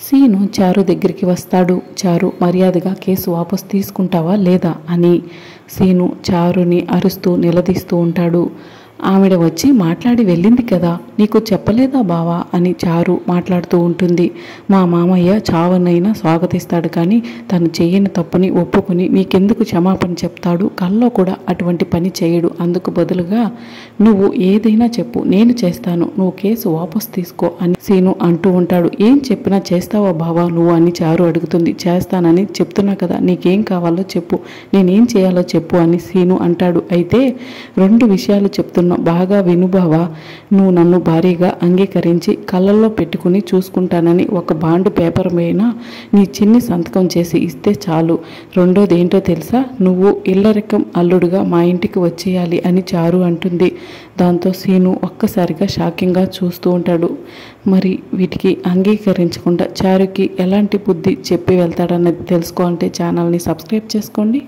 Scene చారు దగ్గరికి వస్తాడు. చారు మర్యాదగా కేసు వాపసు తీసుకుంటావా లేదా అని సీను చారుని అరుస్తూ నిలదీస్తూ ఉంటాడు. ఆవిడ వచ్చి మాట్లాడి వెళ్ళింది కదా, నీకు చెప్పలేదా బావా అని చారు మాట్లాడుతూ ఉంటుంది. మా మామయ్య చావునైనా స్వాగతిస్తాడు, కానీ తను చేయని తప్పుని ఒప్పుకొని మీకెందుకు క్షమాపణ చెప్తాడు? కల్లో కూడా అటువంటి పని చేయడు. అందుకు బదులుగా నువ్వు ఏదైనా చెప్పు, నేను చేస్తాను, నువ్వు కేసు వాపసు తీసుకో అని సీను అంటూ ఉంటాడు. ఏం చెప్పినా చేస్తావా బావా నువ్వు అని చారు అడుగుతుంది. చేస్తానని చెప్తున్నా కదా, నీకేం కావాలో చెప్పు, నేనేం చేయాలో చెప్పు అని సీను అంటాడు. అయితే 2 విషయాలు చెప్తున్నా, బాగా విను బావా. నువ్వు నన్ను భారీగా అంగీకరించి కళ్ళల్లో పెట్టుకుని చూసుకుంటానని ఒక బాండు పేపర్ పైన నీ చిన్ని సంతకం చేసి ఇస్తే చాలు. రెండోది ఏంటో తెలుసా? నువ్వు ఇల్లరికం అల్లుడుగా మా ఇంటికి వచ్చేయాలి అని చారు అంటుంది. దాంతో సీను ఒక్కసారిగా షాకింగ్గా చూస్తూ ఉంటాడు. మరి వీటికి అంగీకరించకుండా చారుకి ఎలాంటి బుద్ధి చెప్పి వెళ్తాడన్నది తెలుసుకోవాలంటే ఛానల్ని సబ్స్క్రైబ్ చేసుకోండి.